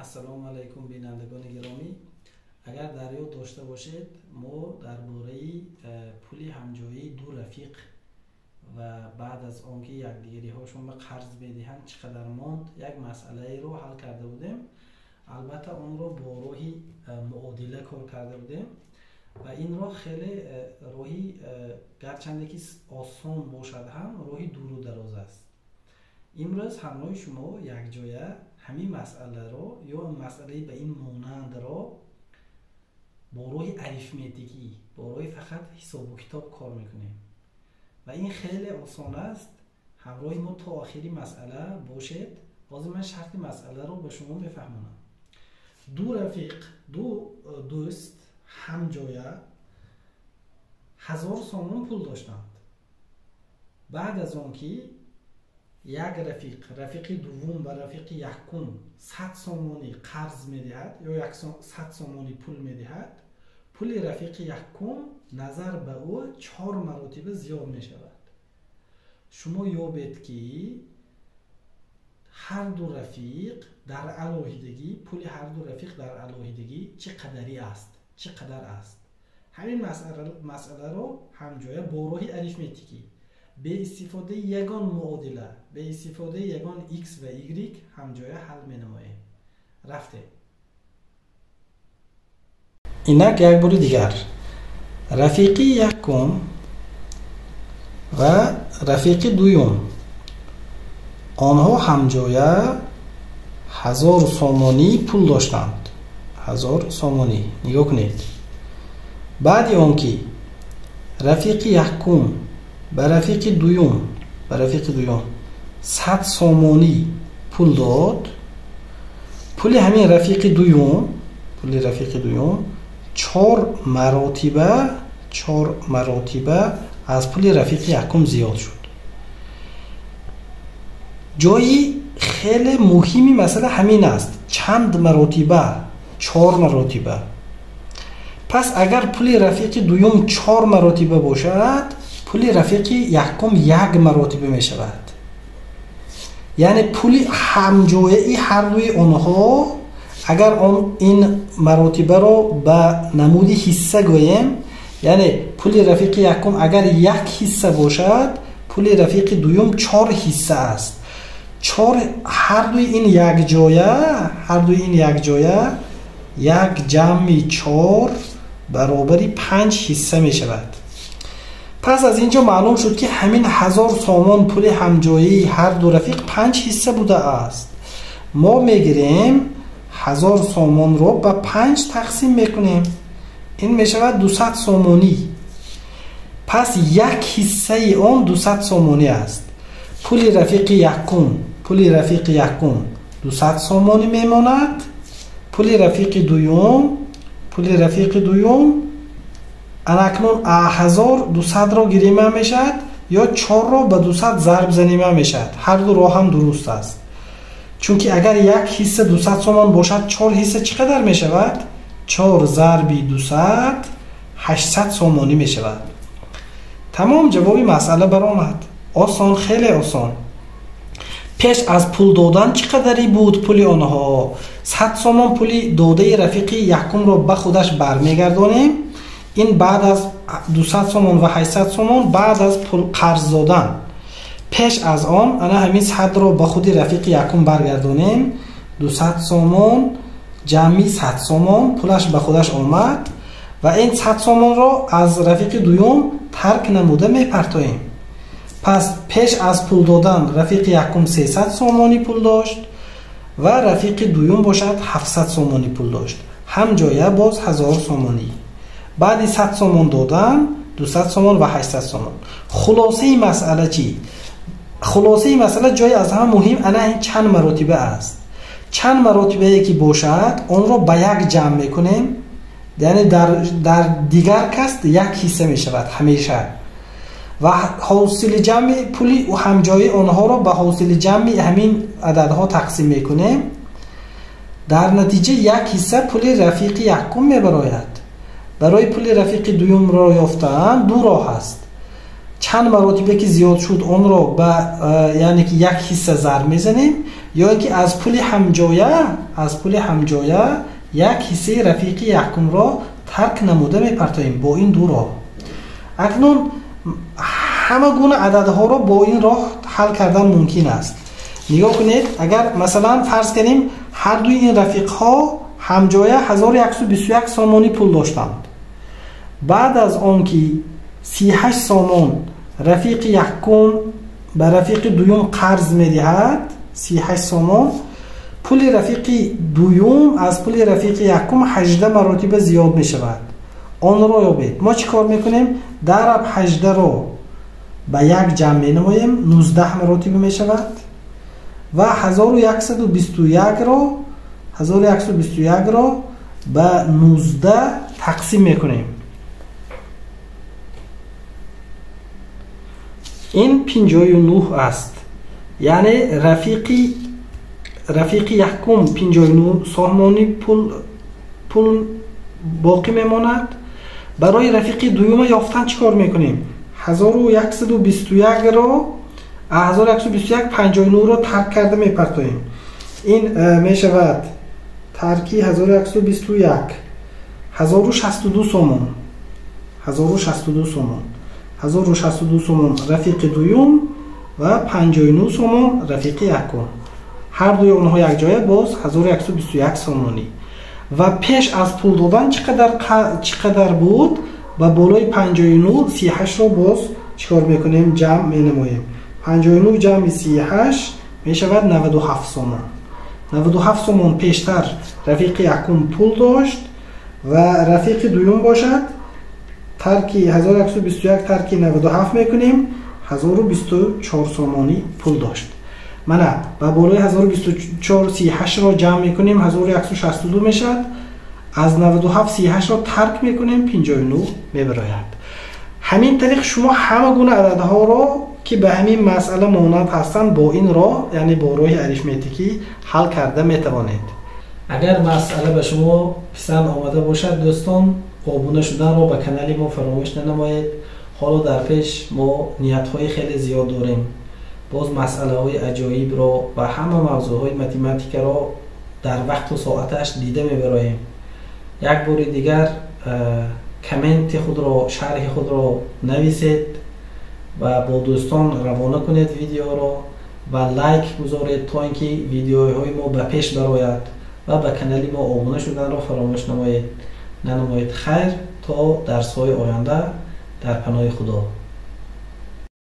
السلام علیکم بینندگان گرامی. اگر در یاد داشته باشید ما درباره پول همجایی دو رفیق و بعد از آنکه یکدیگری هاشون به قرض بدهند چقدر ماند یک مسئله رو حل کرده بودیم. البته اون رو با راهی معادله کار کرده بودیم و این راه خیلی راهی گرچنده که آسان باشد هم راهی دور و دراز است. امروز همراه شما یک جایه همین مسئله رو یا مسئله به این مانند را با راه اریتمتیکی با راه فقط حساب و کتاب کار میکنیم و این خیلی آسان است. همراه ما تا آخری مسئله باشید. باز من شرط مسئله رو به شما بفهمونم. دو رفیق، دو دوست هم جایه 1000 سومون پول داشتند. بعد از آن که یک رفیق دوم و رفیق یکم 100 سومانی قرض میدهد یا 100 سومانی پول میدهد، پول رفیق یکم نظر به او 4 مراتب زیاد می شود. شما یابید که هر دو رفیق در علاهیدگی پول هر دو رفیق در علاهیدگی چقدر است. همین مسئله رو همجایه با راه اریتمتیکی به استفاده یگان معادله به استفاده یگان x و y همجایه حل می نماییم. رفته اینک یک بار دیگر رفیق یکم و رفیق دوم آنها همجایه 1000 سومانی پول داشتند. 1000 سومانی نگاه کنید. بعد آنکه رفیق یکم به رفیق دوم 100 سومانی پول داد، پول همین رفیق دوم 4 مراتبه از پول رفیق یکم زیاد شد. جایی خیلی مهمی مسئله همین است. چند مراتبه؟ 4 مراتبه. پس اگر پول رفیق دوم 4 مراتبه باشد، پول رفیق یکم 1 مراتبه می شود. یعنی پول همجایه هر دوی آنها اگر این مراتبه رو به نمود حصه گوییم، یعنی پول رفیق یکم اگر 1 حصه باشد، پول رفیق دوم 4 حصه است. هر دوی این یک جایه یک جمع 4 برابر 5 حصه می شود. پس از اینجا معلوم شد که همین 1000 سومان پول همجایی هر دو رفیق 5 حصه بوده است. ما میگیریم 1000 سومان رو به 5 تقسیم میکنیم. این میشود 200 سومانی. پس 1 حصه اون 200 سومانی است. پول رفیق یکم 200 سومانی میماند. پول رفیق دوم اکنون 1200 را گیریمه میشد یا 4 را به 200 ضرب زنیمه میشد. هر دو راه هم درست است. چون که اگر 1 حصه 200 سومان باشد، 4 حصه چقدر میشود؟ 4 ضرب 200 800 سومانی میشود. تمام جوابی مسئله برآمد. آسان، خیلی آسان. پیش از پول دادن چقدری بود پول آنها؟ 100 سومان پول داده رفیق یکم را به خودش برمیگردانیم. این بعد از 200 سومان و 800 سومان بعد از پول قرض دادن. پیش از آن انا همین 100 را به خود رفیق یکم برگردانیم. 200 سومان جمعی 100 سومان پولش به خودش آمد و این 100 سومان را از رفیق دوم ترک نموده میپرتاییم. پس پیش از پول دادن رفیق یکم 300 سومانی پول داشت و رفیق دوم باشد 700 سومانی پول داشت. هم جایه باز 1000 سومانی. بعد 100 سومان دادن 200 سومان و 800 سومان. خلاصه مسئله چی؟ خلاصه مسئله جای از همه مهم این چند مراتبه است. چند مراتبه که باشد اون رو به یک جمع میکنیم. یعنی در دیگر کس 1 حصه می شود همیشه. و حاصل جمع پولی و همجایی آنها را به حاصل جمع همین عددها تقسیم میکنیم. در نتیجه 1 حصه پول رفیق یکم میبراید. برای پول رفیق دوم را یافتن دو راه است. چند مراتبه که زیاد شد اون را به یعنی که 1 حصه ضرب میزنیم یا اینکه از پول همجایه یک حصه رفیق یکم را ترک نموده میپرتاییم با این دو راه. اکنون همه گونه عددها را با این راه حل کردن ممکن است. نگاه کنید، اگر مثلا فرض کنیم هر دوی این رفیق ها همجایه 1121 سامانی پول داشتند. بعد از آن که 38 سامان رفیق یکم به رفیق دوم قرض میدهد، 38 سامان، پول رفیق دوم از پول رفیق یکم 18 مراتب زیاد می شود. آن را یابید. ما چی کار میکنیم؟ ضرب 18 را به یک جمع می نماییم، 19 مراتب می شود و 1121 را به 19 تقسیم میکنیم. این 59 است. یعنی رفیق یکم 59 سامانی پول باقی میماند. برای رفیق دوم یافتن چیکار میکنیم؟ 1121 را 59 را ترک کرده میپرتاییم. این میشود ترکی 1121 1062 سامان 1062 سامان رفیق دوم و 59 سامان رفیق یکم. هر دوی اونها یک جایه باز 1121 سامانی. و پیش از پول دادن چقدر بود؟ و بالای 59 38 را باز چیکار میکنیم؟ جمع مینماییم. 59 جمع 38 میشود 97 سامان. 97 سامان پیشتر رفیق یکم پول داشت و رفیق دوم باشد. ترکی 1121 ترکی 97 میکنیم، 1024 سامانی پول داشت. منه با بالای 1024 38 را جمع میکنیم، 1162 میشد. از 97 38 را ترک میکنیم، 59 میبراید. همین طریق شما همه گونه عددها را که به همین مسئله مانند هستند با این راه، یعنی با راه اریتمتیکی حل کرده میتوانید. اگر مسئله به شما پسند آمده باشد دوستان، آبونه شدن را به کانال ما فراموش ننمایید. حالا در پیش ما نیت های خیلی زیاد داریم. باز مسئله های عجایب را و همه موضوع های متمتیک را در وقت و ساعتش دیده میبراییم. یک بار دیگر کامنت خود را، شرح خود را نویسید و با دوستان روانه کنید ویدیو را و لایک گذارید تا اینکه ویدیوهای ما به پیش براید و به کانال ما آبونه شدن را فراموش نمایید. خیر تا درس های آینده در پناه خدا.